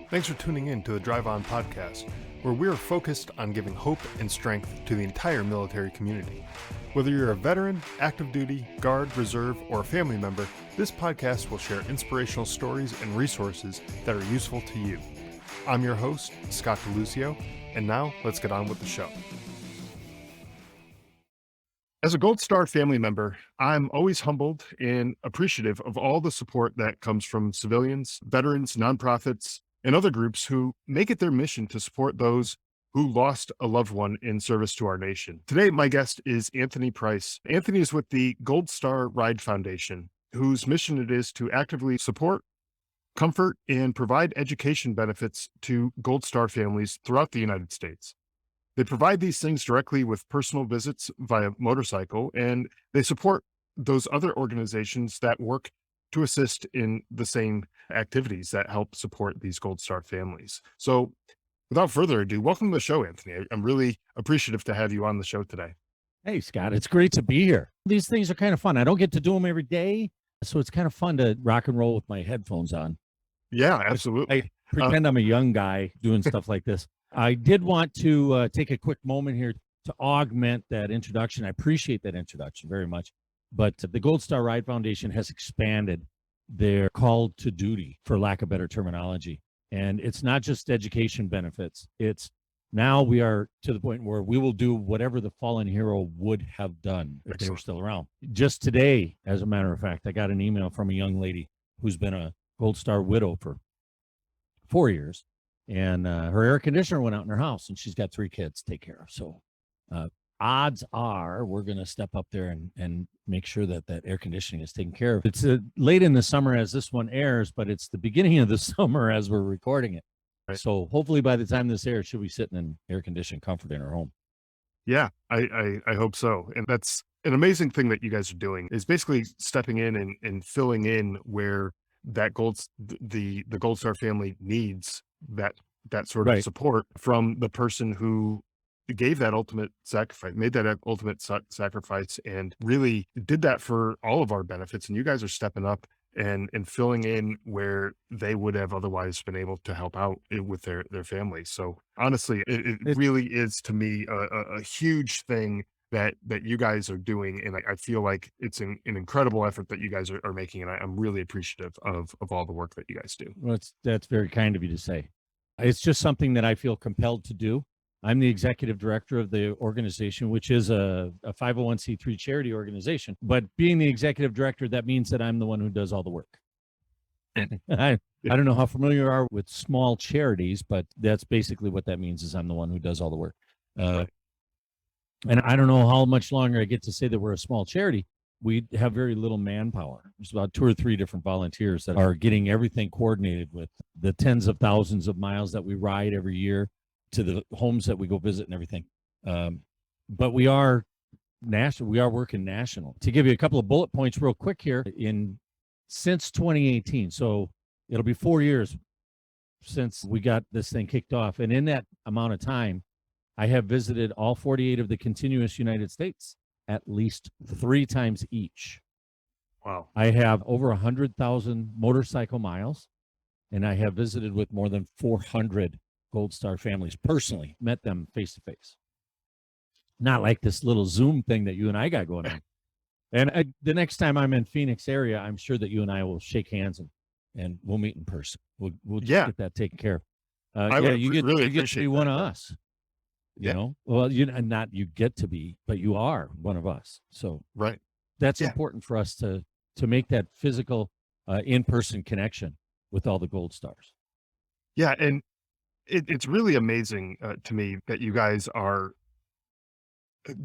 Thanks for tuning in to the Drive On podcast, where we are focused on giving hope and strength to the entire military community. Whether you're a veteran, active duty, guard, reserve, or a family member, this podcast will share inspirational stories and resources that are useful to you. I'm your host, Scott DeLucio, and now let's get on with the show. As a Gold Star family member, I'm always humbled and appreciative of all the support that comes from civilians, veterans, nonprofits, and other groups who make it their mission to support those who lost a loved one in service to our nation. Today, my guest is Anthony Price. Anthony is with the Gold Star Ride Foundation, whose mission it is to actively support, comfort, and provide education benefits to Gold Star families throughout the United States. They provide these things directly with personal visits via motorcycle, and they support those other organizations that work to assist in the same activities that help support these Gold Star families. So without further ado, welcome to the show, Anthony. I'm really appreciative to have you on the show today. Hey, Scott, it's great to be here. These things are kind of fun. I don't get to do them every day, so it's kind of fun to rock and roll with my headphones on. Yeah, absolutely. I pretend I'm a young guy doing stuff like this. I did want to take a quick moment here to augment that introduction. I appreciate that introduction very much. But the Gold Star Ride Foundation has expanded their call to duty, for lack of better terminology. And it's not just education benefits. It's now we are to the point where we will do whatever the fallen hero would have done if they were still around. Just today, as a matter of fact, I got an email from a young lady who's been a Gold Star widow for 4 years. And her air conditioner went out in her house, and she's got 3 kids to take care of. So odds are we're going to step up there and make sure that that air conditioning is taken care of. It's late in the summer as this one airs, but it's the beginning of the summer as we're recording it. Right. So hopefully by the time this airs, she'll be sitting in air-conditioned comfort in her home. Yeah, I hope so. And that's an amazing thing that you guys are doing, is basically stepping in and filling in where that the Gold Star family needs that sort of support from the person who gave that ultimate sacrifice, made that ultimate sacrifice, and really did that for all of our benefits. And you guys are stepping up and filling in where they would have otherwise been able to help out with their families. So honestly, it really is, to me, a huge thing that you guys are doing. And I feel like it's an incredible effort that you guys are making. And I'm really appreciative of all the work that you guys do. Well, that's very kind of you to say. It's just something that I feel compelled to do. I'm the executive director of the organization, which is a 501c3 charity organization. But being the executive director, that means that I'm the one who does all the work. I don't know how familiar you are with small charities, but that's basically what that means, is I'm the one who does all the work. And I don't know how much longer I get to say that we're a small charity. We have very little manpower. There's about 2 or 3 different volunteers that are getting everything coordinated with the tens of thousands of miles that we ride every year to the homes that we go visit and everything. But we are national. We are working national. To give you a couple of bullet points real quick here, since 2018, so it'll be 4 years since we got this thing kicked off. And in that amount of time, I have visited all 48 of the continuous United States at least 3 times each. Wow. I have over 100,000 motorcycle miles, and I have visited with more than 400 Gold Star families personally, met them face to face. Not like this little Zoom thing that you and I got going on. And the next time I'm in Phoenix area, I'm sure that you and I will shake hands and we'll meet in person. We'll just get that taken care of. You get to be one of us. You know, well, not you get to be, but you are one of us. So that's important for us to make that physical in-person connection with all the Gold Stars. Yeah, and it's really amazing to me that you guys are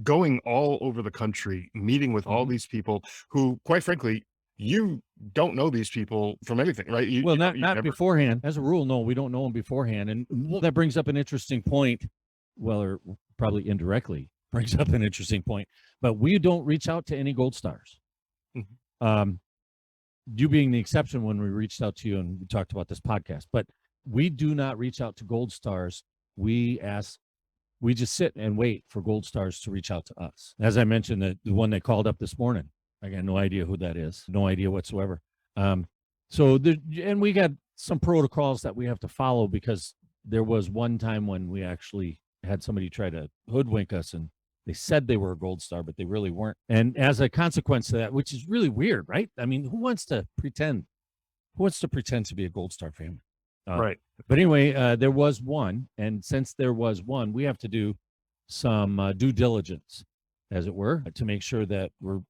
going all over the country, meeting with all these people who, quite frankly, you don't know these people from anything, right? Not beforehand. As a rule, no, we don't know them beforehand. And that brings up an interesting point. Well, or probably indirectly brings up an interesting point. But we don't reach out to any Gold Stars. Mm-hmm. You being the exception when we reached out to you and we talked about this podcast. But we do not reach out to Gold Stars. We just sit and wait for Gold Stars to reach out to us. As I mentioned, the one that called up this morning, I got no idea who that is, no idea whatsoever. And we got some protocols that we have to follow, because there was one time when we actually had somebody try to hoodwink us, and they said they were a Gold Star, but they really weren't. And as a consequence of that, which is really weird, right? I mean, who wants to pretend? Who wants to pretend to be a Gold Star family? Right. But anyway, there was one, and since there was one, we have to do some due diligence, as it were, to make sure that we're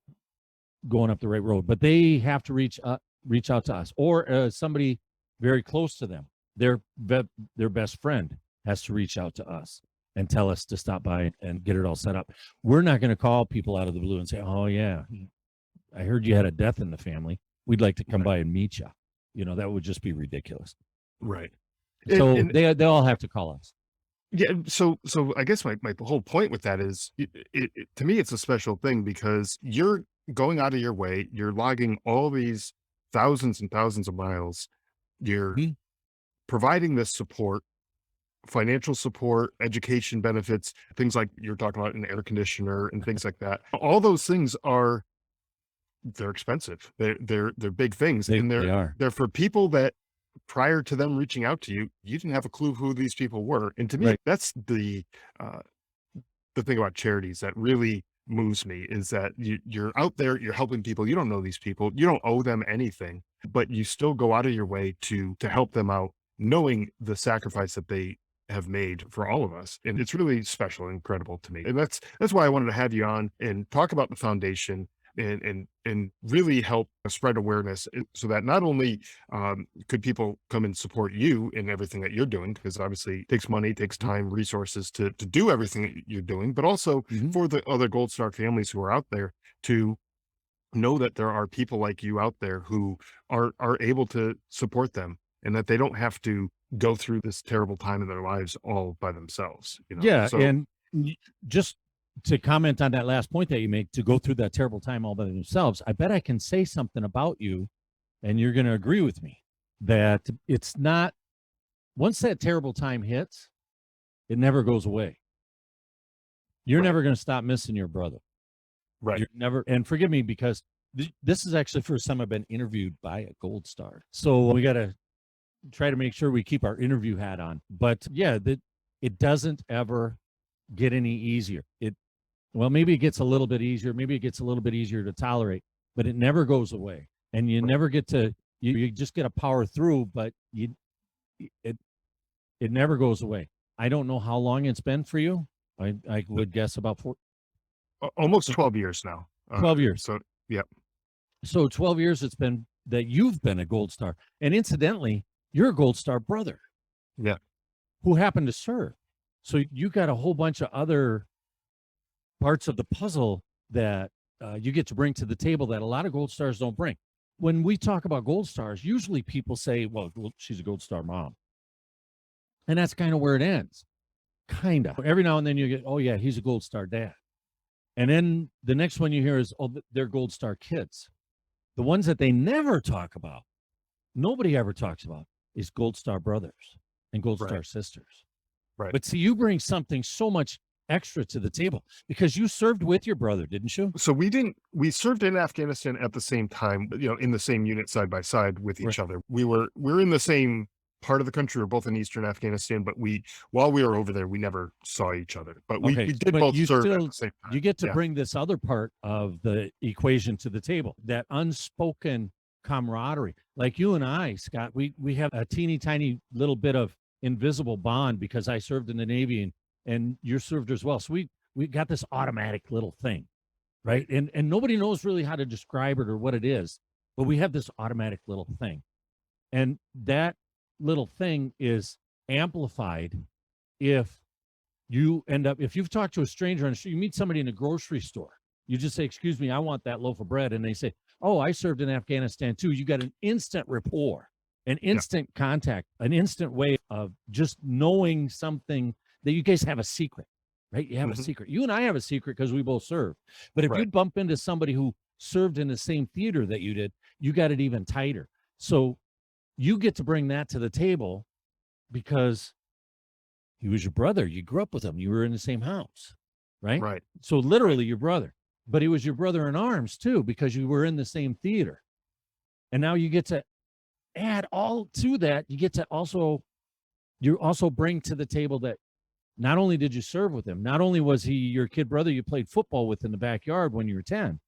going up the right road. But they have to reach out to us, or somebody very close to them. Their best friend has to reach out to us and tell us to stop by and get it all set up. We're not going to call people out of the blue and say, "Oh yeah, I heard you had a death in the family. We'd like to come by and meet you." You know, that would just be ridiculous. Right. So And they all have to call us. yeah, so I guess my whole point with that is to me it's a special thing because you're going out of your way, you're logging all these thousands and thousands of miles, you're Mhm. providing this support, financial support, education benefits, things like you're talking about an air conditioner and things like that. All those things they're expensive. They're big things, and They are. they're for people that prior to them reaching out to you, you didn't have a clue who these people were. And to me, Right. that's uh, the thing about charities that really moves me is that you're out there, you're helping people. You don't know these people, you don't owe them anything, but you still go out of your way to help them out, knowing the sacrifice that they have made for all of us. And it's really special and incredible to me. And that's why I wanted to have you on and talk about the foundation and really help spread awareness so that not only could people come and support you in everything that you're doing, because obviously it takes money, it takes time, resources to do everything that you're doing, but also Mhm. for the other Gold Star families who are out there to know that there are people like you out there who are able to support them and that they don't have to go through this terrible time in their lives all by themselves, you know? Yeah, So and just to comment on that last point that you make, to go through that terrible time all by themselves, I bet I can say something about you, and you're going to agree with me that it's not, once that terrible time hits, it never goes away. You're right, never going to stop missing your brother. right. You're never, and forgive me because this is actually the first time I've been interviewed by a Gold Star. So we got to try to make sure we keep our interview hat on. But yeah, that it doesn't ever get any easier. Well, maybe it gets a little bit easier. Maybe it gets a little bit easier to tolerate, but it never goes away. And you never get to, you just get to power through, but it, it never goes away. I don't know how long it's been for you. I would guess about Almost 12 years now. 12 years. So yeah, So 12 years it's been that you've been a Gold Star. And incidentally, you're a Gold Star brother yeah, who happened to serve. So you got a whole bunch of other parts of the puzzle that you get to bring to the table that a lot of Gold Stars don't bring. When we talk about Gold Stars, usually people say, well, she's a Gold Star mom. And that's kind of where it ends. Kind of. Every now and then you get, oh, yeah, he's a Gold Star dad. And then the next one you hear is, oh, they're Gold Star kids. The ones that they never talk about, nobody ever talks about, is Gold Star brothers and Gold right, Star sisters. right. But see, you bring something so much extra to the table because you served with your brother, didn't you? So we served in Afghanistan at the same time, you know, in the same unit side by side with Right. each other. We're in the same part of the country. We're both in Eastern Afghanistan, but while we were over there, we never saw each other. But Okay, we did but both you serve at still the same time. you get to Yeah. bring this other part of the equation to the table, that unspoken camaraderie. Like you and I, Scott, we have a teeny tiny little bit of invisible bond because I served in the Navy and you served as well. So we got this automatic little thing, right? And nobody knows really how to describe it or what it is, but we have this automatic little thing. And that little thing is amplified if if you've talked to a stranger on the street, you meet somebody in a grocery store, you just say, excuse me, I want that loaf of bread. And they say, oh, I served in Afghanistan too. You got an instant rapport, an Yeah. instant contact, an instant way of just knowing something that you guys have a secret, right? You have a Mhm. secret. You and I have a secret because we both served. But if Right. you bump into somebody who served in the same theater that you did, you got it even tighter. So you get to bring that to the table because he was your brother. You grew up with him. You were in the same house, right? Right. So Right. literally your brother, but he was your brother in arms too, because you were in the same theater. And now you get to add all to that, you also bring to the table that not only did you serve with him, not only was he your kid brother you played football with in the backyard when you were 10,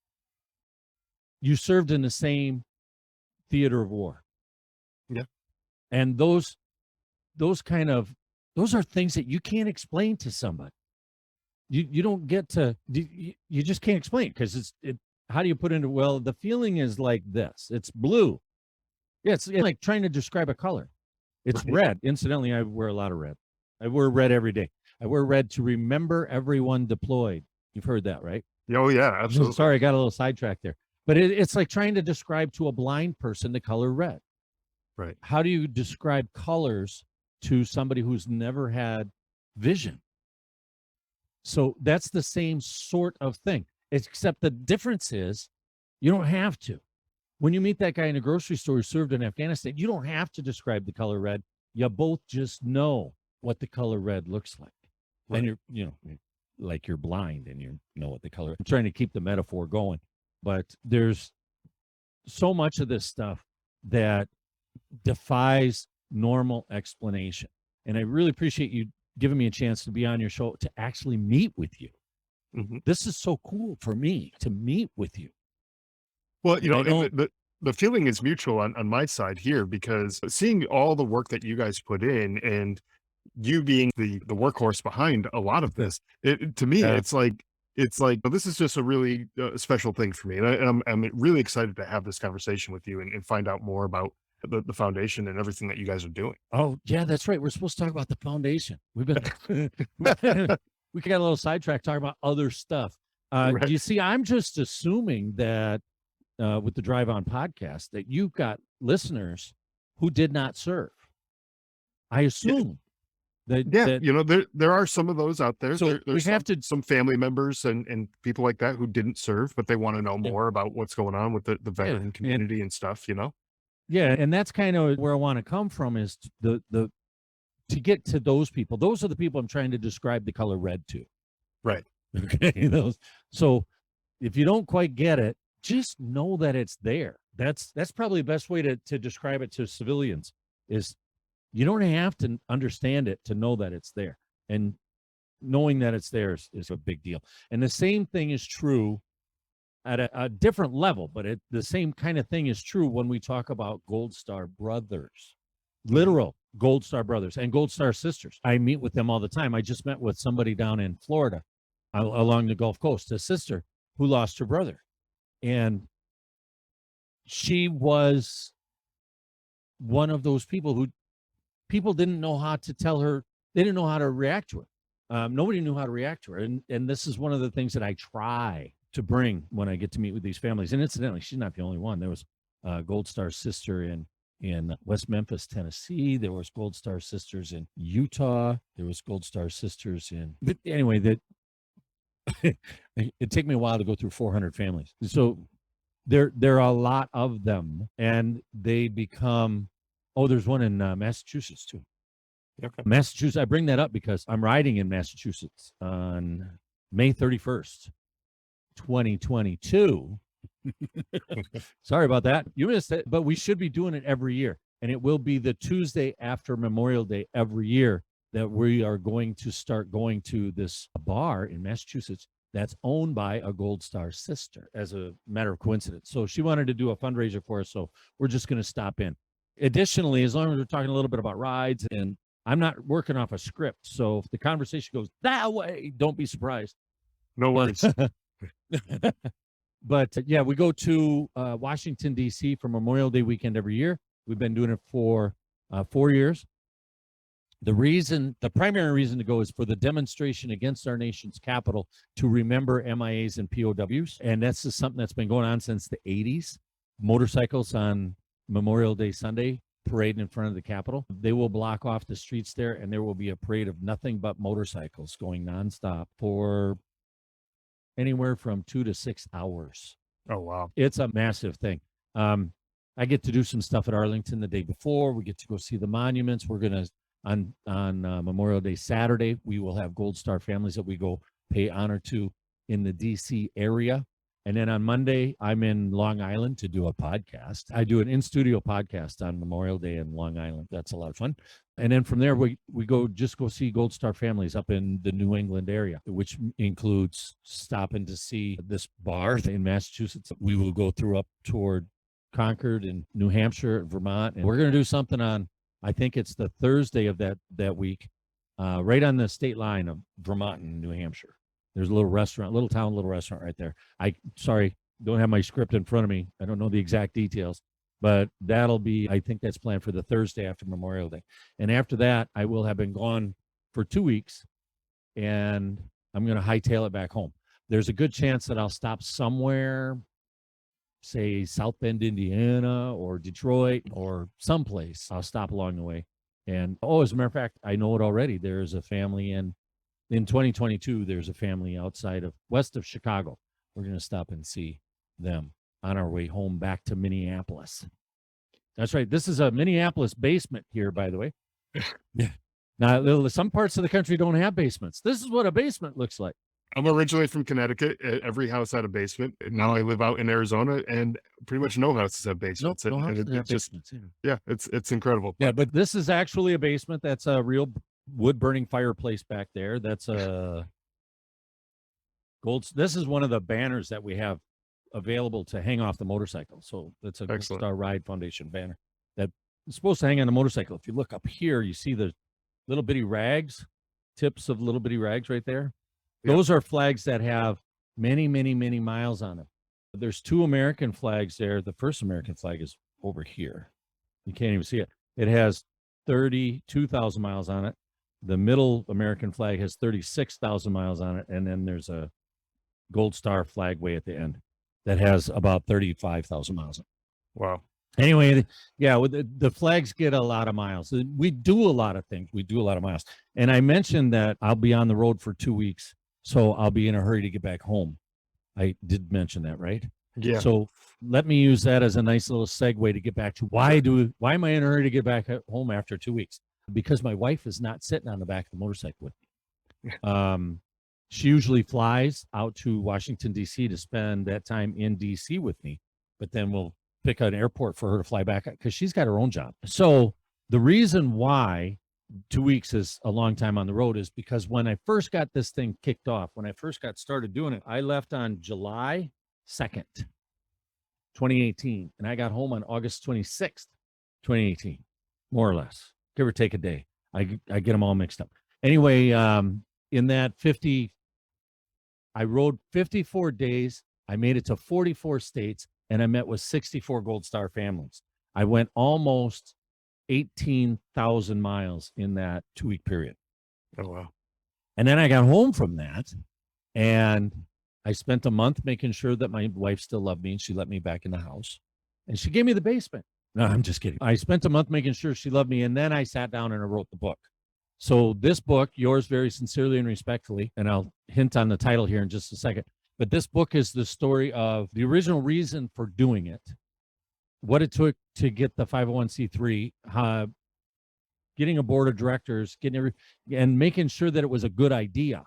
you served in the same theater of war. Yeah. And those are things that you can't explain to somebody. You don't get to, you just can't explain, because how do you put into, well, the feeling is like this, it's blue. Yeah, it's like trying to describe a color. It's Right. red. Incidentally, I wear a lot of red. I wear red every day. I wear red to remember everyone deployed. You've heard that, right? Oh yeah, absolutely. Sorry, I got a little sidetracked there. But it's like trying to describe to a blind person the color red. Right. How do you describe colors to somebody who's never had vision? So that's the same sort of thing, except the difference is you don't have to. When you meet that guy in a grocery store who served in Afghanistan, you don't have to describe the color red. You both just know what the color red looks like. Right. And like you're blind and you know what the color. I'm trying to keep the metaphor going, but there's so much of this stuff that defies normal explanation. And I really appreciate you giving me a chance to be on your show to actually meet with you. Mhm. This is so cool for me to meet with you. Well, I don't, the feeling is mutual on my side here, because seeing all the work that you guys put in, and you being the workhorse behind a lot of this, to me, Yeah. it's like, well, this is just a really special thing for me. And I'm really excited to have this conversation with you and find out more about the foundation and everything that you guys are doing. Oh, yeah, that's right. We're supposed to talk about the foundation. We've been, we got a little sidetracked talking about other stuff. Right. You see, I'm just assuming that with the Drive On podcast that you've got listeners who did not serve. I assume that, Yeah, that there are some of those out there. so we There's have to, some family members and people like that who didn't serve, but they want to know yeah, more about what's going on with the yeah, veteran community and stuff. yeah, and that's kind of where I want to come from is the to get to those people. Those are the people I'm trying to describe the color red to. Right. Okay, those. So if you don't quite get it, just know that it's there. That's probably the best way to describe it to civilians is you don't have to understand it to know that it's there. And knowing that it's there is a big deal. And the same thing is true at a different level, but the same kind of thing is true when we talk about Gold Star brothers, literal Gold Star brothers and Gold Star sisters. I meet with them all the time. I just met with somebody down in Florida along the Gulf Coast, a sister who lost her brother. And she was one of those people who people didn't know how to tell her, they didn't know how to react to her. Nobody knew how to react to her. And this is one of the things that I try to bring when I get to meet with these families. And incidentally, she's not the only one. There was Gold Star sister in West Memphis, Tennessee. There was Gold Star sisters in Utah. There was Gold Star sisters but anyway, that it took me a while to go through 400 families. So there are a lot of them, and they become, oh, there's one in Massachusetts too. Okay. Massachusetts. I bring that up because I'm riding in Massachusetts on May 31st, 2022. Sorry about that. You missed it, but we should be doing it every year. And it will be the Tuesday after Memorial Day every year that we are going to start going to this bar in Massachusetts that's owned by a Gold Star sister, as a matter of coincidence. So she wanted to do a fundraiser for us, so we're just going to stop in. Additionally, as long as we're talking a little bit about rides, and I'm not working off a script, so if the conversation goes that way, don't be surprised. No worries. But yeah, we go to Washington, D.C. for Memorial Day weekend every year. We've been doing it for 4 years. The primary reason to go is for the demonstration against our nation's capital to remember MIAs and POWs. And that's just something that's been going on since the 80s. Motorcycles on Memorial Day Sunday parade in front of the Capitol. They will block off the streets there, and there will be a parade of nothing but motorcycles going nonstop for anywhere from 2 to 6 hours. Oh, wow. It's a massive thing. I get to do some stuff at Arlington the day before. We get to go see the monuments. We're going to, on Memorial Day Saturday, we will have Gold Star families that we go pay honor to in the D.C. area. And then on Monday, I'm in Long Island to do a podcast. I do an in-studio podcast on Memorial Day in Long Island. That's a lot of fun. And then from there, we go see Gold Star families up in the New England area, which includes stopping to see this bar in Massachusetts. We will go through up toward Concord and New Hampshire, Vermont. And we're going to do something on, I think it's the Thursday of that week, right on the state line of Vermont and New Hampshire. There's a little restaurant, little restaurant right there. Sorry, don't have my script in front of me. I don't know the exact details, but that'll be, I think that's planned for the Thursday after Memorial Day. And after that, I will have been gone for 2 weeks, and I'm going to hightail it back home. There's a good chance that I'll stop somewhere, say South Bend, Indiana, or Detroit, or someplace. I'll stop along the way. And, as a matter of fact, I know it already. There's a family in 2022, there's a family west of Chicago. We're going to stop and see them on our way home back to Minneapolis. That's right. This is a Minneapolis basement here, by the way. Yeah. Now, some parts of the country don't have basements. This is what a basement looks like. I'm originally from Connecticut. Every house had a basement. Now I live out in Arizona, and pretty much no houses have basements. No houses have it's just, basements. yeah, it's incredible. Yeah, but this is actually a basement. That's a real wood burning fireplace back there. That's a this is one of the banners that we have available to hang off the motorcycle. So that's a Gold Star Ride Foundation banner that is supposed to hang on the motorcycle. If you look up here, you see the little bitty rags, tips of little bitty rags right there. Yep. Those are flags that have many, many, many miles on them. There's 2 American flags there. The first American flag is over here. You can't even see it. It has 32,000 miles on it. The middle American flag has 36,000 miles on it. And then there's a Gold Star flag way at the end that has about 35,000 miles on it. Wow. Anyway, yeah, the flags get a lot of miles. We do a lot of things. We do a lot of miles. And I mentioned that I'll be on the road for 2 weeks, so I'll be in a hurry to get back home. I did mention that, right? Yeah. So let me use that as a nice little segue to get back to why am I in a hurry to get back home after 2 weeks? Because my wife is not sitting on the back of the motorcycle with me. She usually flies out to Washington, D.C. to spend that time in D.C. with me, but then we'll pick an airport for her to fly back because she's got her own job. So the reason why 2 weeks is a long time on the road is because when I first got this thing kicked off, when I first got started doing it, I left on July 2nd, 2018, and I got home on August 26th, 2018, more or less, give or take a day. I get them all mixed up. Anyway, in that I rode 54 days. I made it to 44 states, and I met with 64 Gold Star families. I went almost 18,000 miles in that 2-week period. Oh, wow. And then I got home from that, and I spent a month making sure that my wife still loved me, and she let me back in the house. And she gave me the basement. No, I'm just kidding. I spent a month making sure she loved me, and then I sat down and I wrote the book. So this book, Yours Very Sincerely and Respectfully, and I'll hint on the title here in just a second, but this book is the story of the original reason for doing it, what it took to get the 501c3, getting a board of directors, and making sure that it was a good idea.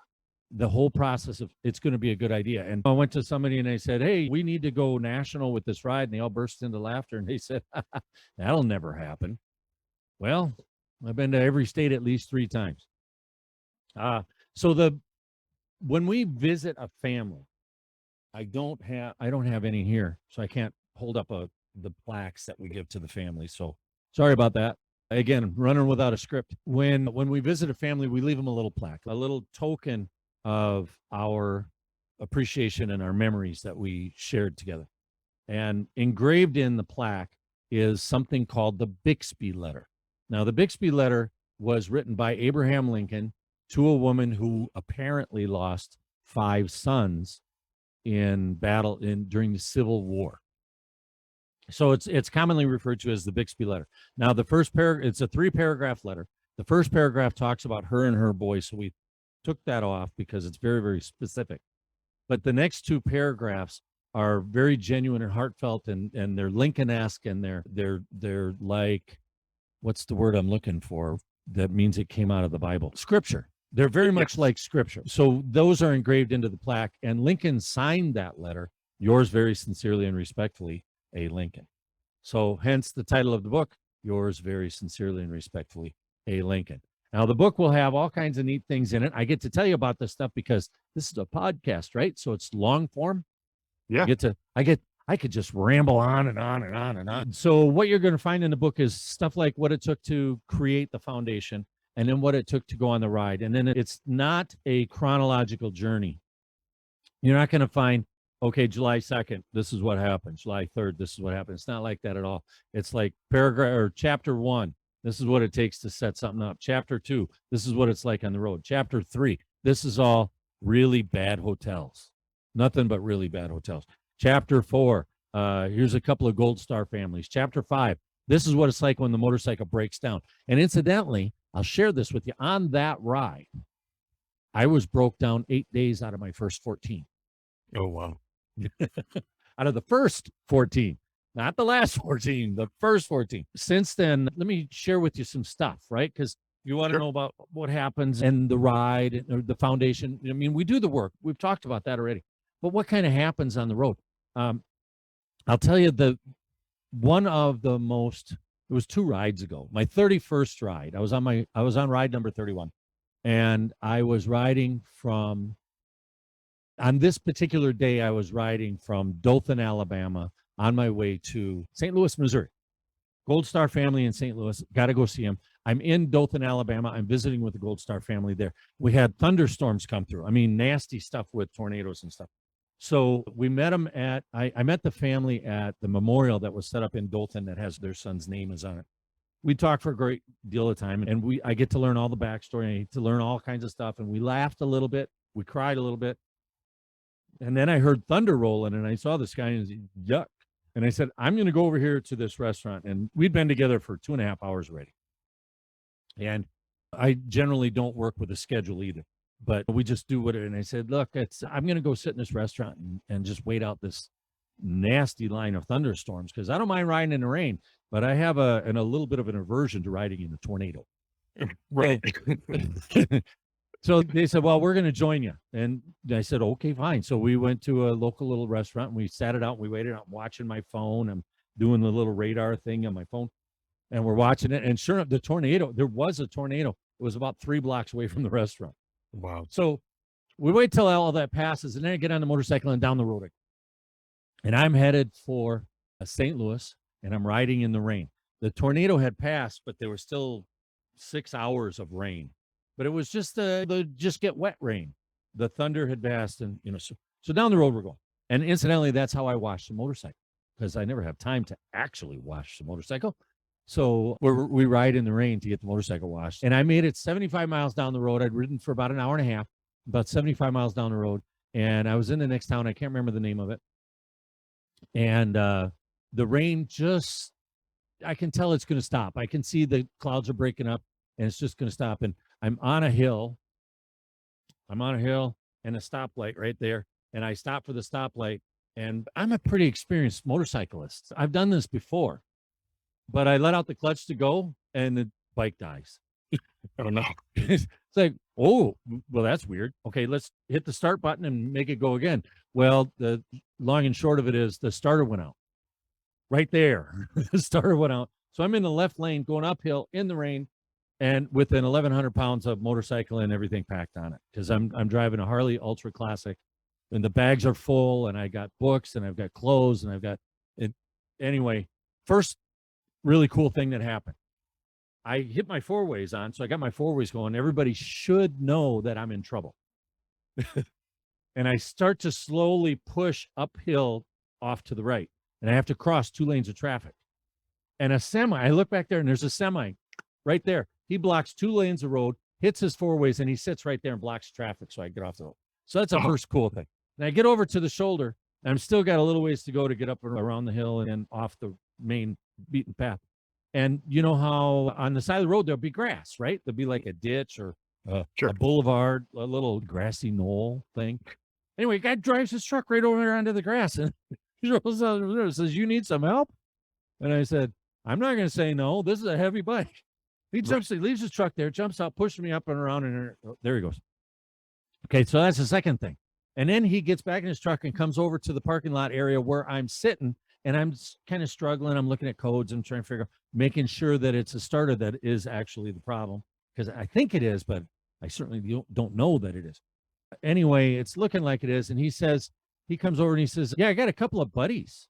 The whole process of it's going to be a good idea. And I went to somebody and I said, hey, we need to go national with this ride. And they all burst into laughter. And they said, that'll never happen. Well, I've been to every state at least 3 times. So when we visit a family, I don't have any here, so I can't hold up the plaques that we give to the family. So sorry about that. Again, running without a script. When we visit a family, we leave them a little plaque, a little token of our appreciation and our memories that we shared together. And engraved in the plaque is something called the Bixby Letter. Now, the Bixby Letter was written by Abraham Lincoln to a woman who apparently lost 5 sons in battle during the Civil War. So it's commonly referred to as the Bixby Letter. Now, the first it's a 3-paragraph letter. The first paragraph talks about her and her boys, so we took that off because it's very, very specific. But the next 2 paragraphs are very genuine and heartfelt, and they're Lincoln-esque, and they're like, what's the word I'm looking for? That means it came out of the Bible. Scripture. They're very much like scripture. So those are engraved into the plaque, and Lincoln signed that letter Yours very sincerely and respectfully, A. Lincoln. So hence the title of the book, Yours very sincerely and respectfully, A. Lincoln. Now the book will have all kinds of neat things in it. I get to tell you about this stuff because this is a podcast, right? So it's long form. Yeah. I could just ramble on and on and on and on. So what you're going to find in the book is stuff like what it took to create the foundation and then what it took to go on the ride. And then it's not a chronological journey. You're not going to find, okay, July 2nd, this is what happened. July 3rd, this is what happened. It's not like that at all. It's like paragraph or chapter 1, this is what it takes to set something up. Chapter 2, this is what it's like on the road. Chapter 3, this is all really bad hotels. Nothing but really bad hotels. Chapter 4, here's a couple of Gold Star families. Chapter 5, this is what it's like when the motorcycle breaks down. And incidentally, I'll share this with you. On that ride, I was broke down 8 days out of my first 14. Oh, wow. Out of the first 14, not the last 14, the first 14. Since then, let me share with you some stuff, right? Because you want to Sure. know about what happens and the ride or the foundation. I mean, we do the work. We've talked about that already. But what kind of happens on the road? I'll tell you one of the most, it was 2 rides ago, my 31st ride. I was on ride number 31. And I was riding on this particular day, I was riding from Dothan, Alabama, on my way to St. Louis, Missouri. Gold Star family in St. Louis, got to go see them. I'm in Dothan, Alabama. I'm visiting with the Gold Star family there. We had thunderstorms come through. I mean, nasty stuff with tornadoes and stuff. So we met them I met the family at the memorial that was set up in Dothan that has their son's name is on it. We talked for a great deal of time, and I get to learn all the backstory. I get to learn all kinds of stuff, and we laughed a little bit. We cried a little bit. And then I heard thunder rolling, and I saw this guy, and he's yuck. And I said, I'm going to go over here to this restaurant. And we'd been together for 2.5 hours already. And I generally don't work with a schedule either, but we just do what. And I said, look, I'm going to go sit in this restaurant and just wait out this nasty line of thunderstorms because I don't mind riding in the rain, but I have a little bit of an aversion to riding in a tornado. Right. So they said, well, we're going to join you. And I said, okay, fine. So we went to a local little restaurant and we sat it out. And we waited out watching my phone. I'm doing the little radar thing on my phone and we're watching it. And sure enough, there was a tornado. It was about 3 blocks away from the restaurant. Wow. So we wait till all that passes and then I get on the motorcycle and down the road. And I'm headed for St. Louis and I'm riding in the rain. The tornado had passed, but there was still 6 hours of rain. But it was just the just get wet rain. The thunder had passed, and so down the road we're going. And incidentally, that's how I washed the motorcycle because I never have time to actually wash the motorcycle. So we ride in the rain to get the motorcycle washed. And I made it 75 miles down the road. I'd ridden for about an hour and a half, about 75 miles down the road, and I was in the next town. I can't remember the name of it. And the rain I can tell it's going to stop. I can see the clouds are breaking up, and it's just going to stop. And I'm on a hill and a stoplight right there. And I stop for the stoplight. And I'm a pretty experienced motorcyclist. I've done this before. But I let out the clutch to go and the bike dies. Oh, no. It's like, oh, well, that's weird. Okay, let's hit the start button and make it go again. Well, the long and short of it is the starter went out. Right there. The starter went out. So I'm in the left lane going uphill in the rain. And with an 1,100 pounds of motorcycle and everything packed on it, because I'm driving a Harley Ultra Classic, and the bags are full, and I got books, and I've got clothes, and I've got it. Anyway, first really cool thing that happened, I hit my 4-ways on, so I got my 4-ways going. Everybody should know that I'm in trouble, and I start to slowly push uphill off to the right, and I have to cross 2 lanes of traffic, and a semi. I look back there, and there's a semi right there. He blocks 2 lanes of road, hits his 4-ways, and he sits right there and blocks traffic so I get off the road. So that's the first cool thing. And I get over to the shoulder, and I'm still got a little ways to go to get up around the hill and off the main beaten path. And you know how on the side of the road, there'll be grass, right? There'll be like a ditch or Sure. a boulevard, a little grassy knoll thing. Anyway, guy drives his truck right over there onto the grass and he rolls out over there and says, you need some help? And I said, I'm not going to say no. This is a heavy bike. He leaves his truck there, jumps out, pushes me up and around, and there he goes. Okay, so that's the second thing. And then he gets back in his truck and comes over to the parking lot area where I'm sitting, and I'm kind of struggling. I'm looking at codes. I'm trying to figure out, making sure that it's a starter that is actually the problem, because I think it is, but I certainly don't know that it is. Anyway, it's looking like it is. And he comes over and he says, yeah, I got a couple of buddies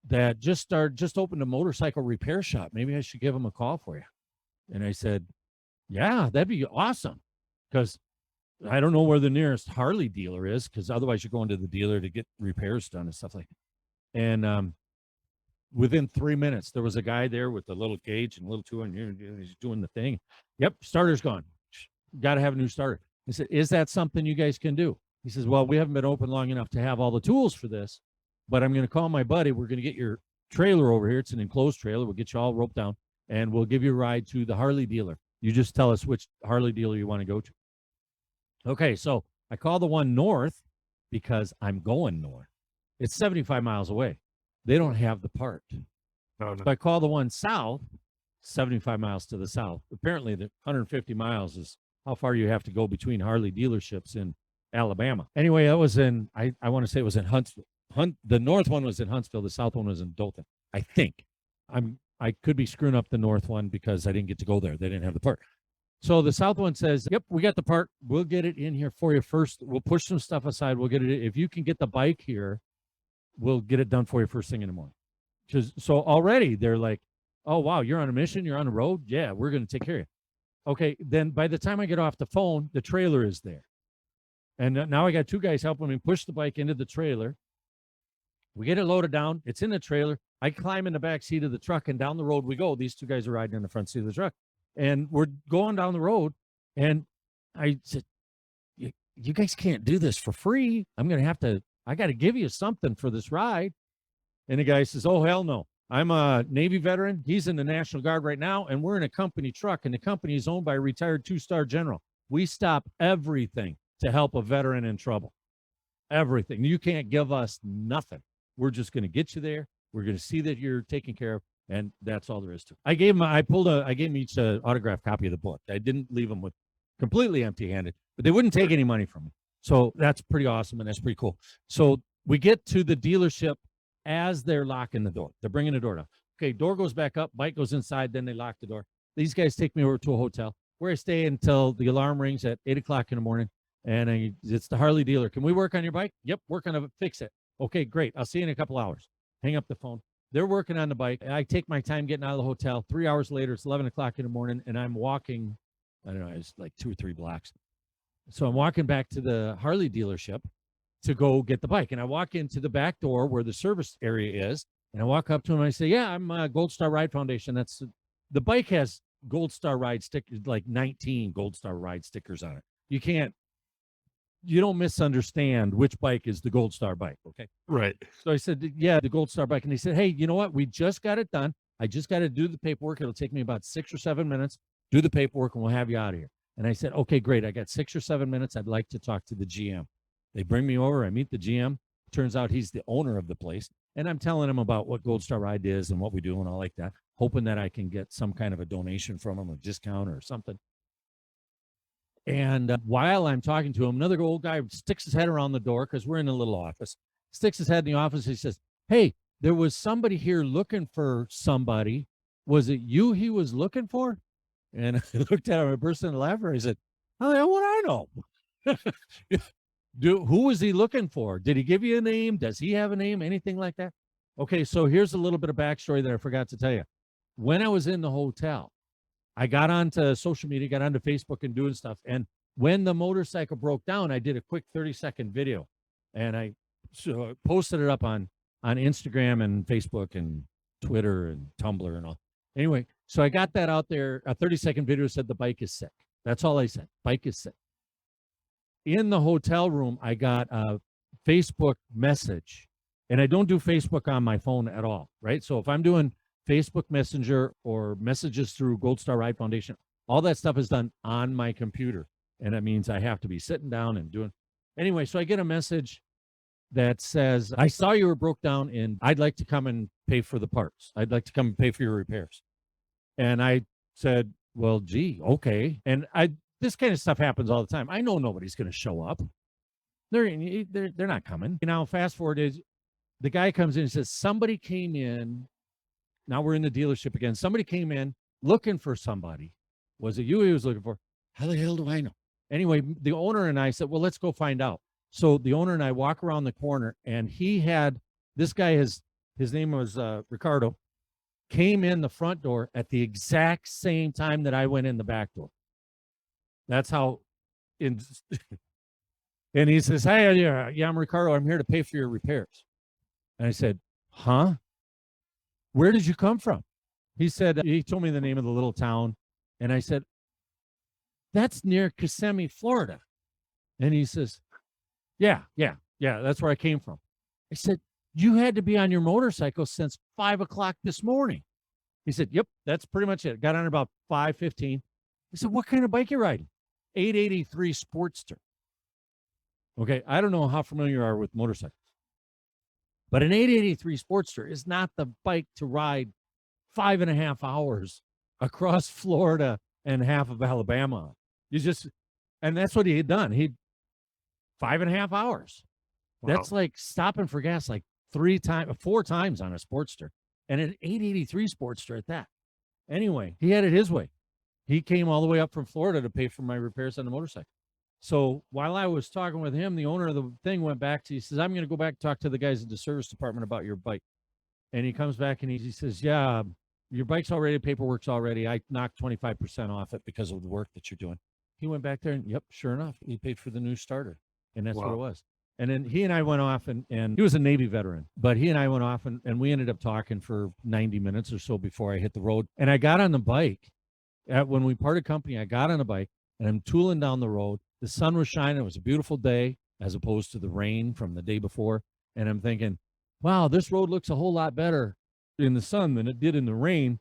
that just opened a motorcycle repair shop. Maybe I should give them a call for you. And I said, yeah, that'd be awesome. Because I don't know where the nearest Harley dealer is, because otherwise you're going to the dealer to get repairs done and stuff like that. And within 3 minutes, there was a guy there with a little gauge and a little tool, and he's doing the thing. Yep, starter's gone. Got to have a new starter. I said, is that something you guys can do? He says, well, we haven't been open long enough to have all the tools for this, but I'm going to call my buddy. We're going to get your trailer over here. It's an enclosed trailer. We'll get you all roped down, and we'll give you a ride to the Harley dealer. You just tell us which Harley dealer you want to go to. Okay, so I call the one north because I'm going north. It's 75 miles away. They don't have the part. Oh, no. So I call the one south, 75 miles to the south. Apparently, the 150 miles is how far you have to go between Harley dealerships in Alabama. Anyway, I was in, I want to say it was in Huntsville. The north one was in Huntsville. The south one was in Dothan, I think. I could be screwing up the north one because I didn't get to go there. They didn't have the part. So the south one says, yep, we got the part. We'll get it in here for you first. We'll push some stuff aside. We'll get it. If you can get the bike here, we'll get it done for you first thing in the morning. So already they're like, oh, wow, you're on a mission. You're on the road. Yeah, we're going to take care of you. Okay, then by the time I get off the phone, the trailer is there. And now I got two guys helping me push the bike into the trailer. We get it loaded down. It's in the trailer. I climb in the back seat of the truck, and down the road we go. These two guys are riding in the front seat of the truck. And we're going down the road, and I said, you guys can't do this for free. I got to give you something for this ride. And the guy says, oh, hell no. I'm a Navy veteran. He's in the National Guard right now, and we're in a company truck, and the company is owned by a retired 2-star general. We stop everything to help a veteran in trouble. Everything. You can't give us nothing. We're just going to get you there. We're going to see that you're taken care of. And that's all there is to it. I gave them each an autographed copy of the book. I didn't leave them with completely empty-handed, but they wouldn't take any money from me. So that's pretty awesome, and that's pretty cool. So we get to the dealership as they're locking the door. They're bringing the door down. Okay, door goes back up, bike goes inside, then they lock the door. These guys take me over to a hotel where I stay until the alarm rings at 8 o'clock in the morning, and it's the Harley dealer. Can we work on your bike? Yep, work on it, fix it. Okay, great. I'll see you in a couple hours. Hang up the phone. They're working on the bike. I take my time getting out of the hotel. 3 hours later, it's 11 o'clock in the morning, and I'm walking, I don't know, it's like 2 or 3 blocks. So I'm walking back to the Harley dealership to go get the bike. And I walk into the back door where the service area is, and I walk up to him and I say, yeah, I'm Gold Star Ride Foundation. The bike has Gold Star Ride stickers, like 19 Gold Star Ride stickers on it. You don't misunderstand which bike is the Gold Star bike, okay? Right. So I said, yeah, the Gold Star bike. And he said, hey, you know what? We just got it done. I just got to do the paperwork. It'll take me about 6 or 7 minutes. Do the paperwork, and we'll have you out of here. And I said, okay, great. I got 6 or 7 minutes. I'd like to talk to the GM. They bring me over. I meet the GM. Turns out he's the owner of the place. And I'm telling him about what Gold Star Ride is and what we do and all like that, hoping that I can get some kind of a donation from him, a discount or something. And while I'm talking to him, another old guy sticks his head around the door because we're in a little office, sticks his head in the office. He says, hey, there was somebody here looking for somebody. Was it you he was looking for? And I looked at him, I burst into laughter. I said, how the hell would I know? Who was he looking for? Did he give you a name? Does he have a name? Anything like that? Okay, so here's a little bit of backstory that I forgot to tell you. When I was in the hotel, I got onto social media, got onto Facebook and doing stuff. And when the motorcycle broke down, I did a quick 30-second video. And I posted it up on Instagram and Facebook and Twitter and Tumblr and all. Anyway, so I got that out there. A 30-second video said the bike is sick. That's all I said. Bike is sick. In the hotel room, I got a Facebook message. And I don't do Facebook on my phone at all, right? So if I'm doing Facebook Messenger or messages through Gold Star Ride Foundation, all that stuff is done on my computer. And that means I have to be sitting down and doing. Anyway, so I get a message that says, I saw you were broke down and I'd like to come and pay for the parts. I'd like to come and pay for your repairs. And I said, well, gee, okay. And this kind of stuff happens all the time. I know nobody's going to show up. They're not coming. Now, fast forward is the guy comes in and says, somebody came in. Now we're in the dealership again. Somebody came in looking for somebody. Was it you he was looking for? How the hell do I know? Anyway, the owner and I said, well, let's go find out. So the owner and I walk around the corner, and he had this guy, his name was Ricardo, came in the front door at the exact same time that I went in the back door. That's how in and he says, hey, yeah, I'm Ricardo. I'm here to pay for your repairs. And I said, huh? Where did you come from? He said, he told me the name of the little town. And I said, that's near Kissimmee, Florida. And he says, yeah, that's where I came from. I said, you had to be on your motorcycle since 5 o'clock this morning. He said, yep, that's pretty much it. Got on about 5:15. I said, what kind of bike you riding? 883 Sportster. Okay, I don't know how familiar you are with motorcycles, but an 883 Sportster is not the bike to ride 5.5 hours across Florida and half of Alabama. And that's what he had done. 5.5 hours. Wow. That's like stopping for gas like 4 times on a Sportster, and an 883 Sportster at that. Anyway, he had it his way. He came all the way up from Florida to pay for my repairs on the motorcycle. So while I was talking with him, the owner of the thing went back to, he says, I'm going to go back and talk to the guys at the service department about your bike. And he comes back and he says, yeah, your bike's already, paperwork's already. I knocked 25% off it because of the work that you're doing. He went back there and, yep, sure enough, he paid for the new starter. And that's what it was. And then he and I went off, and he was a Navy veteran, but he and I went off and we ended up talking for 90 minutes or so before I hit the road. And I got on the bike. When we parted company, I got on a bike and I'm tooling down the road. The sun was shining. It was a beautiful day as opposed to the rain from the day before. And I'm thinking, wow, this road looks a whole lot better in the sun than it did in the rain,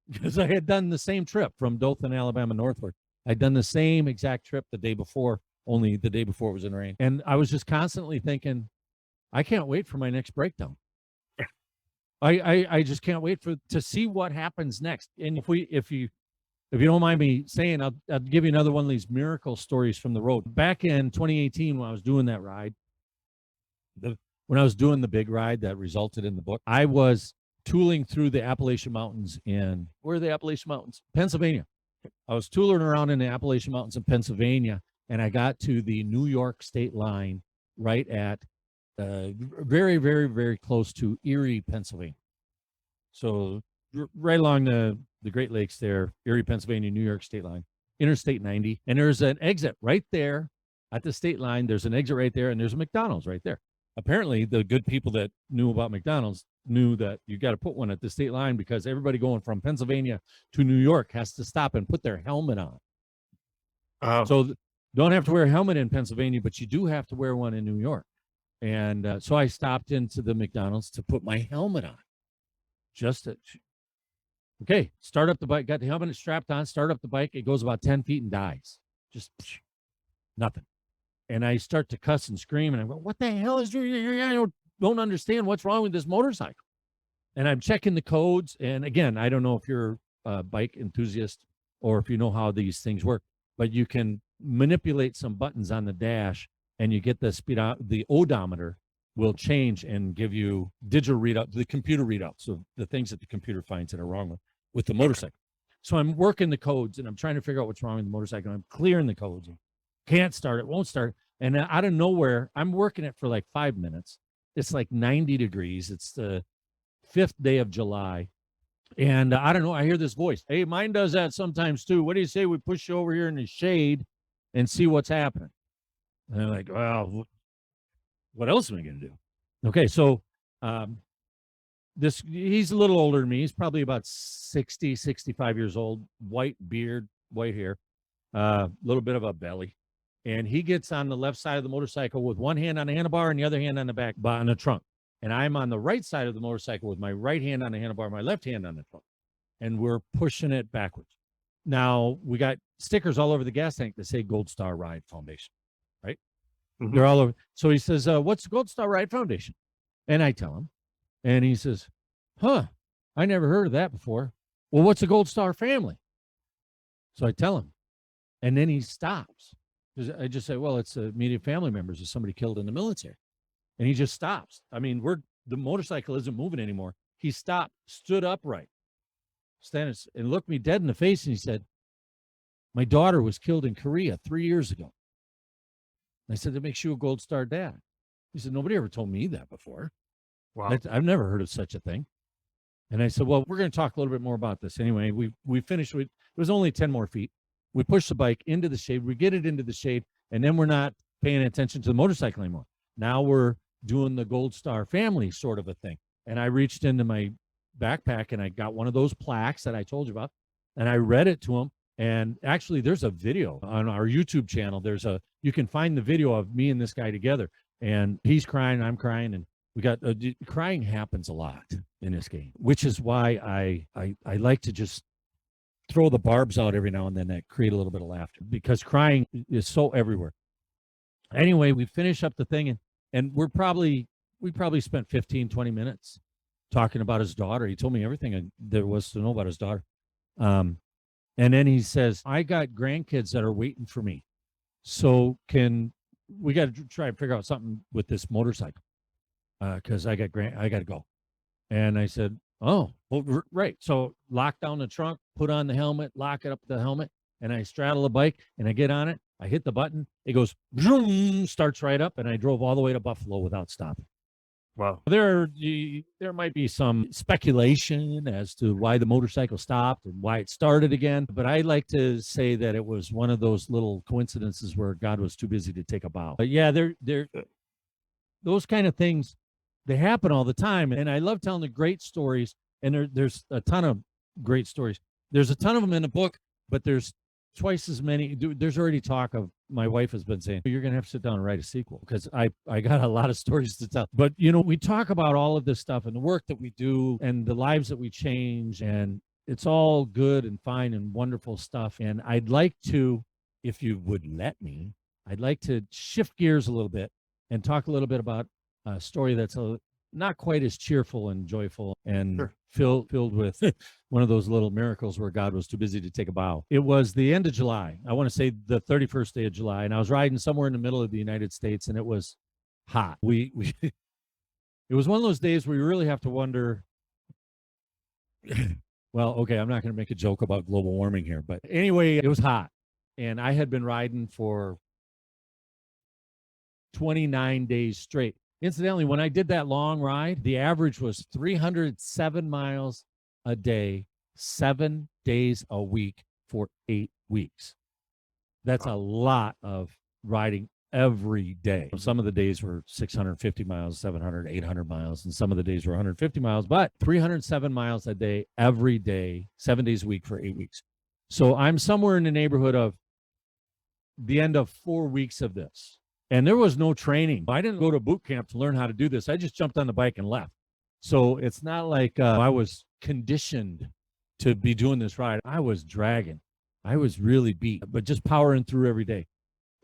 because I had done the same trip from Dothan, Alabama northward. I'd done the same exact trip the day before, only the day before it was in rain. And I was just constantly thinking, I can't wait for my next breakdown. I just can't wait to see what happens next. And if you don't mind me saying, I'll give you another one of these miracle stories from the road. Back in 2018, when I was doing that ride, when I was doing the big ride that resulted in the book, I was tooling through the Appalachian Mountains where are the Appalachian Mountains? Pennsylvania. I was tooling around in the Appalachian Mountains in Pennsylvania, and I got to the New York state line right at very, very, very close to Erie, Pennsylvania. So right along the Great Lakes there, Erie, Pennsylvania, New York state line, Interstate 90. And there's an exit right there at the state line. There's an exit right there, and there's a McDonald's right there. Apparently, the good people that knew about McDonald's knew that you got to put one at the state line, because everybody going from Pennsylvania to New York has to stop and put their helmet on. So don't have to wear a helmet in Pennsylvania, but you do have to wear one in New York. And so I stopped into the McDonald's to put my helmet on. Okay, start up the bike, got the helmet strapped on, start up the bike. It goes about 10 feet and dies. Just nothing. And I start to cuss and scream, and I go, what the hell is I don't understand what's wrong with this motorcycle. And I'm checking the codes. And again, I don't know if you're a bike enthusiast or if you know how these things work, but you can manipulate some buttons on the dash, and you get the speed out. The odometer will change and give you digital readout, the computer readout. So the things that the computer finds that are wrong with the motorcycle. So I'm working the codes, and I'm trying to figure out what's wrong with the motorcycle. I'm clearing the codes. Can't start it, won't start. And out of nowhere, I'm working it for like 5 minutes. It's like 90 degrees. It's the 5th day of July. And I don't know, I hear this voice. Hey, mine does that sometimes too. What do you say we push you over here in the shade and see what's happening? And I'm like, well, what else am I going to do? Okay, so he's a little older than me. He's probably about 60, 65 years old, white beard, white hair, little bit of a belly. And he gets on the left side of the motorcycle with one hand on the handlebar and the other hand on the back, on the trunk. And I'm on the right side of the motorcycle with my right hand on the handlebar, my left hand on the trunk. And we're pushing it backwards. Now, we got stickers all over the gas tank that say Gold Star Ride Foundation, right? Mm-hmm. They're all over. So he says, what's Gold Star Ride Foundation? And I tell him. And he says, I never heard of that before. Well, what's a Gold Star family? So I tell him. And then he stops. 'Cause I just say, well, it's immediate family members of somebody killed in the military. And he just stops. I mean, the motorcycle isn't moving anymore. He stopped, stood upright, standing, and looked me dead in the face. And he said, my daughter was killed in Korea 3 years ago. And I said, that makes you a Gold Star dad. He said, nobody ever told me that before. Wow. I've never heard of such a thing. And I said, well, we're going to talk a little bit more about this. Anyway, we finished with, it was only 10 more feet. We push the bike into the shade. We get it into the shade. And then we're not paying attention to the motorcycle anymore. Now we're doing the Gold Star family sort of a thing. And I reached into my backpack and I got one of those plaques that I told you about. And I read it to him. And actually, there's a video on our YouTube channel. You can find the video of me and this guy together. And he's crying, I'm crying, and we got crying happens a lot in this game, which is why I like to just throw the barbs out every now and then that create a little bit of laughter, because crying is so everywhere. Anyway, we finish up the thing, and we probably spent 15, 20 minutes talking about his daughter. He told me everything there was to know about his daughter. And then he says, I got grandkids that are waiting for me. So we got to try and figure out something with this motorcycle. Cause I got to go. And I said, oh, well, right. So lock down the trunk, put on the helmet, lock it up the helmet. And I straddle the bike and I get on it. I hit the button. It goes, vroom, starts right up. And I drove all the way to Buffalo without stopping. Wow. There might be some speculation as to why the motorcycle stopped and why it started again, but I like to say that it was one of those little coincidences where God was too busy to take a bow. But yeah, those kind of things, they happen all the time, and I love telling the great stories. And there's a ton of great stories. There's a ton of them in the book, but there's twice as many. There's already talk of, my wife has been saying, you're going to have to sit down and write a sequel, because I got a lot of stories to tell. But, we talk about all of this stuff and the work that we do and the lives that we change, and it's all good and fine and wonderful stuff. And I'd like to, if you would let me, I'd like to shift gears a little bit and talk a little bit about a story that's not quite as cheerful and joyful and filled with one of those little miracles where God was too busy to take a bow. It was the end of July. I want to say the 31st day of July, and I was riding somewhere in the middle of the United States, and it was hot. We it was one of those days where you really have to wonder. Well, okay, I'm not going to make a joke about global warming here, but anyway, it was hot, and I had been riding for 29 days straight. Incidentally, when I did that long ride, the average was 307 miles a day, 7 days a week for 8 weeks. That's a lot of riding every day. Some of the days were 650 miles, 700, 800 miles, and some of the days were 150 miles, but 307 miles a day, every day, 7 days a week for 8 weeks. So I'm somewhere in the neighborhood of the end of 4 weeks of this. And there was no training. I didn't go to boot camp to learn how to do this. I just jumped on the bike and left. So it's not like I was conditioned to be doing this ride. I was dragging. I was really beat, but just powering through every day.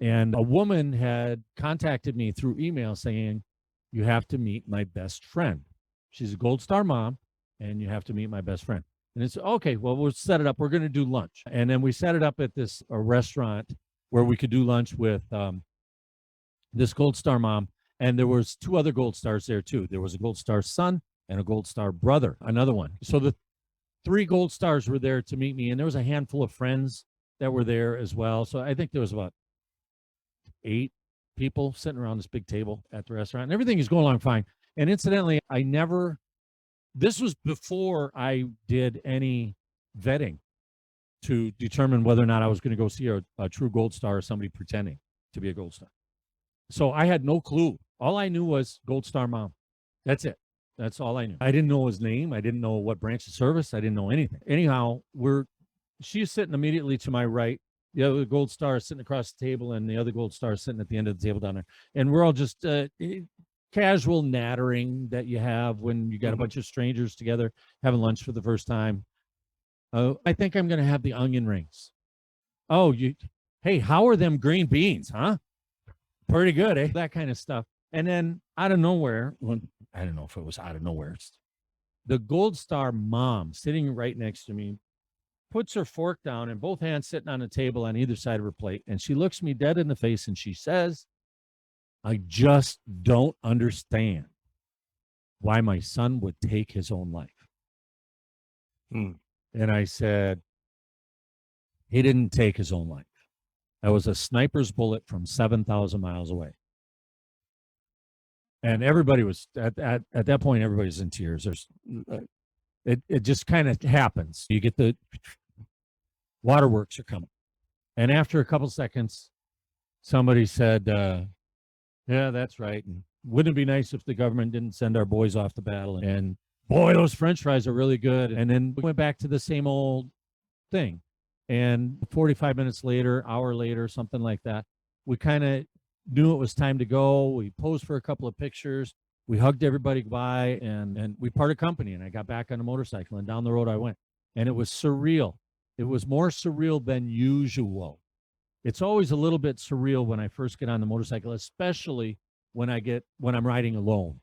And a woman had contacted me through email saying, you have to meet my best friend. She's a Gold Star mom, and you have to meet my best friend. And it's okay, well, we'll set it up. We're going to do lunch. And then we set it up at a restaurant where we could do lunch with this Gold Star mom, and there was 2 other Gold Stars there too. There was a Gold Star son and a Gold Star brother, another one. So the 3 Gold Stars were there to meet me, and there was a handful of friends that were there as well. So I think there was about 8 people sitting around this big table at the restaurant, and everything is going along fine. And incidentally, this was before I did any vetting to determine whether or not I was going to go see a true Gold Star or somebody pretending to be a Gold Star. So I had no clue. All I knew was Gold Star mom. That's it. That's all I knew. I didn't know his name. I didn't know what branch of service. I didn't know anything. Anyhow, she's sitting immediately to my right. The other Gold Star is sitting across the table, and the other Gold Star is sitting at the end of the table down there. And we're all just casual nattering that you have when you got a bunch of strangers together having lunch for the first time. Oh, I think I'm going to have the onion rings. Oh, hey, how are them green beans, huh? Pretty good, eh? That kind of stuff. And then out of nowhere, I don't know if it was out of nowhere, the Gold Star mom sitting right next to me puts her fork down and both hands sitting on a table on either side of her plate. And she looks me dead in the face and she says, I just don't understand why my son would take his own life. Hmm. And I said, he didn't take his own life. That was a sniper's bullet from 7,000 miles away. And everybody was at that point, everybody's in tears. It just kind of happens. You get the waterworks are coming. And after a couple seconds, somebody said, yeah, that's right. And wouldn't it be nice if the government didn't send our boys off to battle? And boy, those French fries are really good. And then we went back to the same old thing. And 45 minutes later, hour later, something like that, we kind of knew it was time to go. We posed for a couple of pictures. We hugged everybody goodbye and we parted company. And I got back on a motorcycle and down the road I went. And it was surreal. It was more surreal than usual. It's always a little bit surreal when I first get on the motorcycle, especially when I'm riding alone.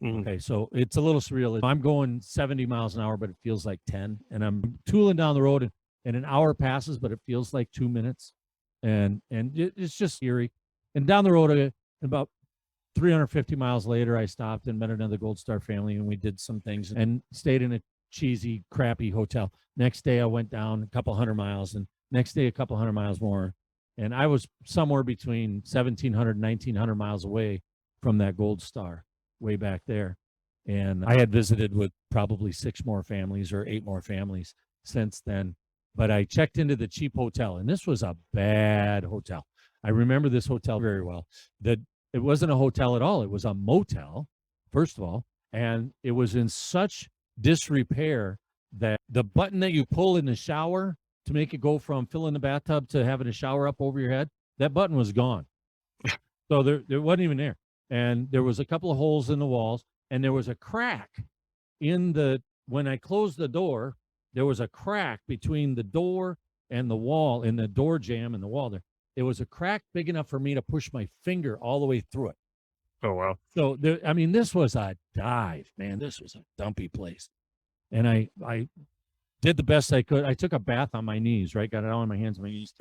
Mhm. Okay, so it's a little surreal. I'm going 70 miles an hour, but it feels like 10. And I'm tooling down the road and an hour passes, but it feels like 2 minutes. And it's just eerie. And down the road, about 350 miles later, I stopped and met another Gold Star family, and we did some things and stayed in a cheesy, crappy hotel. Next day, I went down a couple hundred miles, and next day, a couple hundred miles more. And I was somewhere between 1,700 and 1,900 miles away from that Gold Star way back there. And I had visited with probably 6 more families or 8 more families since then. But I checked into the cheap hotel, and this was a bad hotel. I remember this hotel very well. That it wasn't a hotel at all. It was a motel, first of all, and it was in such disrepair that the button that you pull in the shower to make it go from filling the bathtub to having a shower up over your head, that button was gone. So there wasn't even there. And there was a couple of holes in the walls, and there was a crack when I closed the door, there was a crack between the door and the wall, in the door jamb and the wall there. It was a crack big enough for me to push my finger all the way through it. Oh, wow. So this was a dive, man. This was a dumpy place. And I did the best I could. I took a bath on my knees, right? Got it all on my hands and my knees,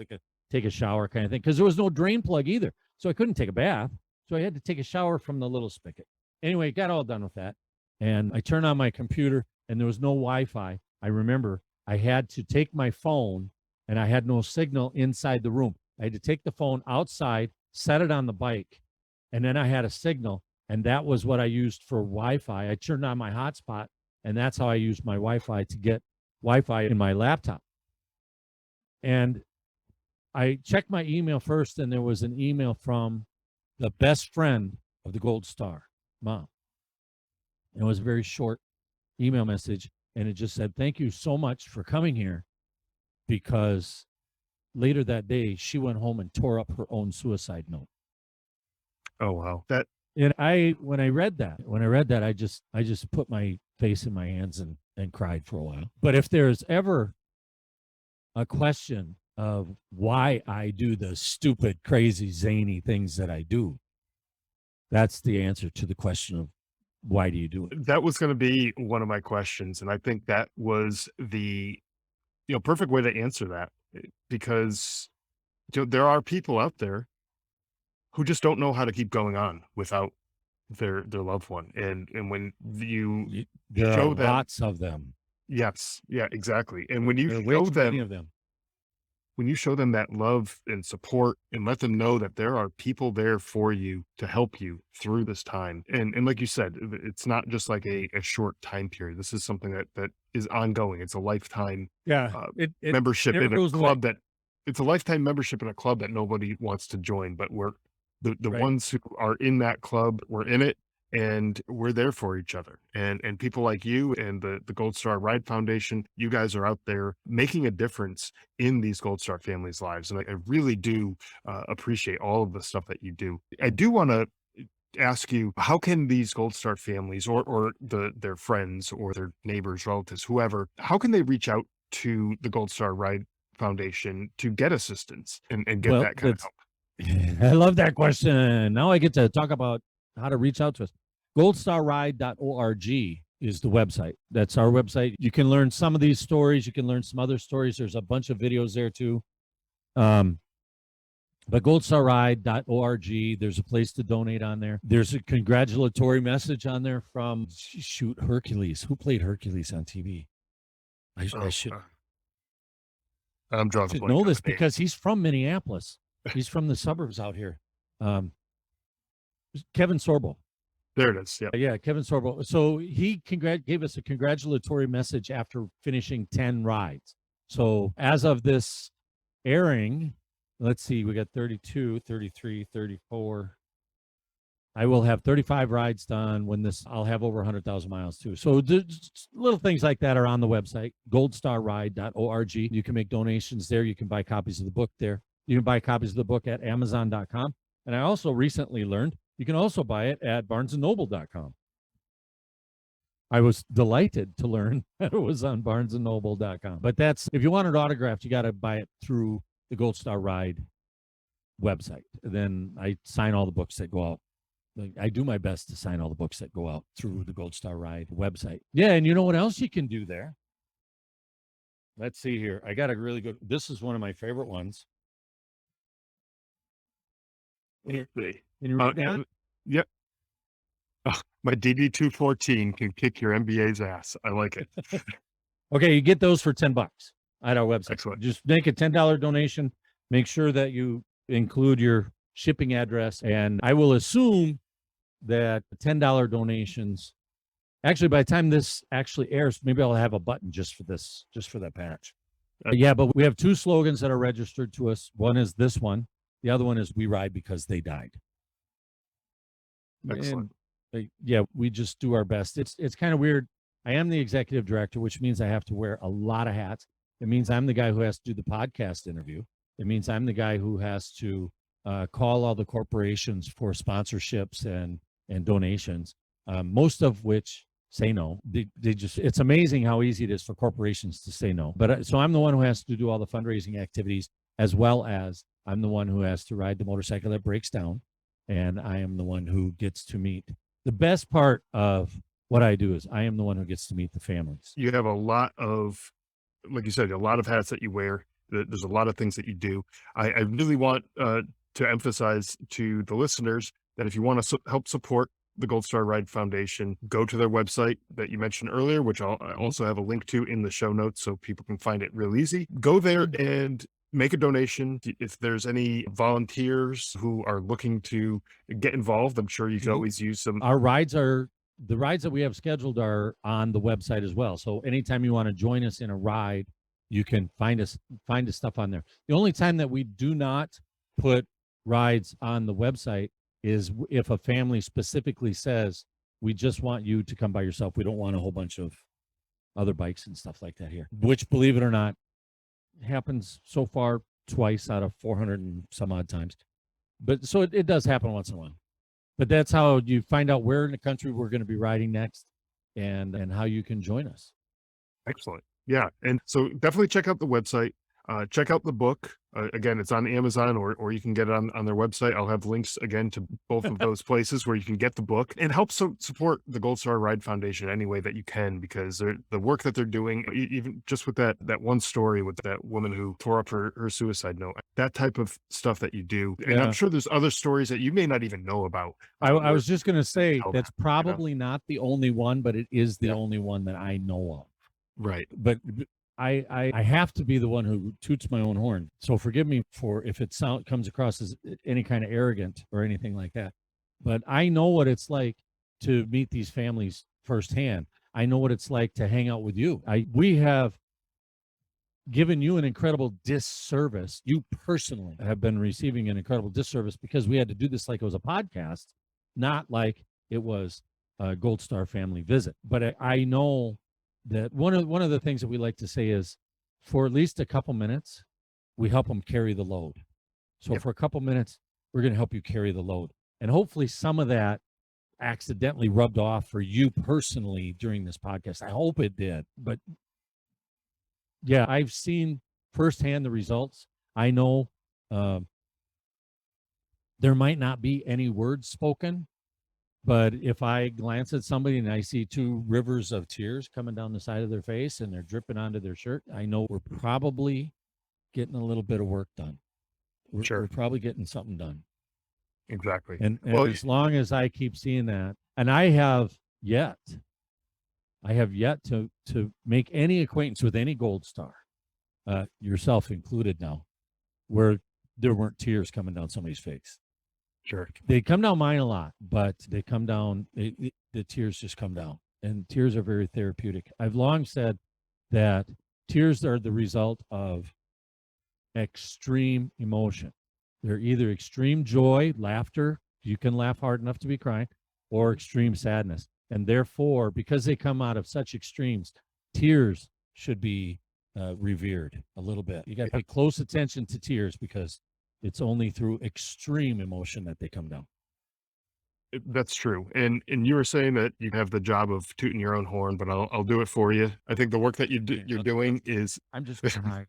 take a shower kind of thing. Because there was no drain plug either. So I couldn't take a bath. So I had to take a shower from the little spigot. Anyway, got all done with that. And I turned on my computer and there was no Wi-Fi. I remember I had to take my phone and I had no signal inside the room. I had to take the phone outside, set it on the bike, and then I had a signal. And that was what I used for Wi-Fi. I turned on my hotspot, and that's how I used my Wi-Fi to get Wi-Fi in my laptop. And I checked my email first, and there was an email from the best friend of the Gold Star, Mom. And it was a very short email message, and it just said, thank you so much for coming here, because later that day, she went home and tore up her own suicide note. Oh, wow. And when I read that, I just put my face in my hands and cried for a while. But if there's ever a question of why I do the stupid, crazy, zany things that I do, that's the answer to the question of why do you do it? That was going to be one of my questions. And I think that was the perfect way to answer that, because there are people out there who just don't know how to keep going on without their loved one. And when you There show are them, lots of them. yes, yeah, exactly. And when you There are way show too many them, of them. when you show them that love and support and let them know that there are people there for you to help you through this time. And like you said, it's not just like a short time period. This is something that is ongoing. It's a lifetime Yeah, membership never in a goes away. club it's a lifetime membership in a club that nobody wants to join, but we're the Right. ones who are in that club, we're in it, and we're there for each other. And people like you and the Gold Star Ride Foundation, you guys are out there making a difference in these Gold Star families' lives. And I really do appreciate all of the stuff that you do. I do want to ask you, how can these Gold Star families or their friends or their neighbors, relatives, whoever, how can they reach out to the Gold Star Ride Foundation to get assistance and get Well, that kind of help? I love that question. Now I get to talk about how to reach out to us. goldstarride.org is the website. That's our website. You can learn some of these stories. You can learn some other stories. There's a bunch of videos there too. But goldstarride.org, there's a place to donate on there. There's a congratulatory message on there from, shoot, Hercules. Who played Hercules on TV? I should I'm drawing a blank know on this the name. because he's from Minneapolis. He's from the suburbs out here. Kevin Sorbo. There it is. Yeah. Yeah, Kevin Sorbo. So he gave us a congratulatory message after finishing 10 rides. So as of this airing, let's see, we got 32, 33, 34. I will have 35 rides done when this, I'll have over 100,000 miles too. So little things like that are on the website, goldstarride.org. You can make donations there. You can buy copies of the book there. You can buy copies of the book at amazon.com. And I also recently learned you can also buy it at barnesandnoble.com. I was delighted to learn that it was on barnesandnoble.com. But that's, if you want it autographed, you got to buy it through the Gold Star Ride website. Then I sign all the books that go out. I do my best to sign all the books that go out through the Gold Star Ride website. Yeah, and you know what else you can do there? Let's see here. I got a really good, this is one of my favorite ones. Can you read that? Yep. My DD214 can kick your MBA's ass. I like it. Okay, you get those for $10 at our website. Excellent. Just make a $10 donation. Make sure that you include your shipping address, and I will assume that $10 donations, actually by the time this actually airs, maybe I'll have a button just for this, just for that patch. Yeah, but we have two slogans that are registered to us. One is this one. The other one is "We ride because they died." Excellent. And, yeah, we just do our best. It's kind of weird. I am the executive director, which means I have to wear a lot of hats. It means I'm the guy who has to do the podcast interview. It means I'm the guy who has to call all the corporations for sponsorships and donations, most of which say no. They just, it's amazing how easy it is for corporations to say no. But so I'm the one who has to do all the fundraising activities, as well as I'm the one who has to ride the motorcycle that breaks down. And I am the one who gets to meet. The best part of what I do is I am the one who gets to meet the families. You have a lot of, like you said, a lot of hats that you wear. There's a lot of things that you do. I really want to emphasize to the listeners that if you want to help support the Gold Star Ride Foundation, go to their website that you mentioned earlier, which I also have a link to in the show notes so people can find it real easy. Go there and make a donation. If there's any volunteers who are looking to get involved, I'm sure you can always use some. Our rides are, the rides that we have scheduled are on the website as well. So anytime you want to join us in a ride, you can find the stuff on there. The only time that we do not put rides on the website is if a family specifically says, we just want you to come by yourself. We don't want a whole bunch of other bikes and stuff like that here, which, believe it or not, happens so far twice out of 400 and some odd times. But so it does happen once in a while. But that's how you find out where in the country we're going to be riding next and how you can join us. Excellent. Yeah. And so definitely check out the website. Check out the book. Again, it's on Amazon or you can get it on their website. I'll have links again to both of those places where you can get the book, and help support the Gold Star Ride Foundation any way that you can, because the work that they're doing, even just with that one story with that woman who tore up her suicide note, that type of stuff that you do. And Yeah. I'm sure there's other stories that you may not even know about. I was just going to say, Tell that's that, probably not the only one, but it is the only one that I know of. Right. But I have to be the one who toots my own horn. So forgive me for if it comes across as any kind of arrogant or anything like that. But I know what it's like to meet these families firsthand. I know what it's like to hang out with you. We have given you an incredible disservice. You personally have been receiving an incredible disservice because we had to do this like it was a podcast, not like it was a Gold Star family visit. But I know that one of the things that we like to say is, for at least a couple minutes, we help them carry the load. So for a couple minutes, we're going to help you carry the load. And hopefully some of that accidentally rubbed off for you personally during this podcast. I hope it did. But yeah, I've seen firsthand the results. I know there might not be any words spoken, But if I glance at somebody and I see two rivers of tears coming down the side of their face and they're dripping onto their shirt, I know we're probably getting a little bit of work done. We're Sure. probably getting something done. Exactly. And Well, as long as I keep seeing that, and I have yet to make any acquaintance with any gold star, yourself included now, where there weren't tears coming down somebody's face. sure. They come down mine a lot, but they come down, the tears just come down. And tears are very therapeutic. I've long said that tears are the result of extreme emotion. They're either extreme joy, laughter, you can laugh hard enough to be crying, or extreme sadness. And therefore, because they come out of such extremes, tears should be revered a little bit. You got to pay close attention to tears because it's only through extreme emotion that they come down. That's true. And you were saying that you have the job of tooting your own horn, but I'll do it for you. I think the work that you're doing is I'm just going high.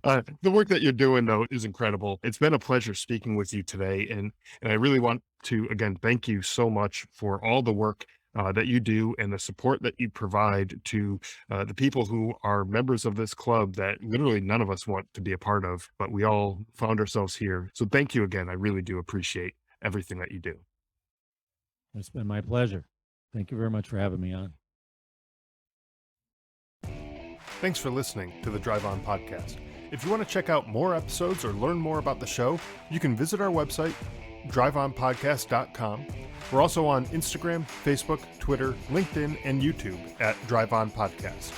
The work that you're doing, though, is incredible. It's been a pleasure speaking with you today, and I really want to again thank you so much for all the work that you do and the support that you provide to the people who are members of this club that literally none of us want to be a part of, but we all found ourselves here. So thank you again. I really do appreciate everything that you do. It's been my pleasure. Thank you very much for having me on. Thanks for listening to the Drive On Podcast. If you want to check out more episodes or learn more about the show, you can visit our website, driveonpodcast.com. We're also on Instagram, Facebook, Twitter, LinkedIn, and YouTube at Drive On Podcast.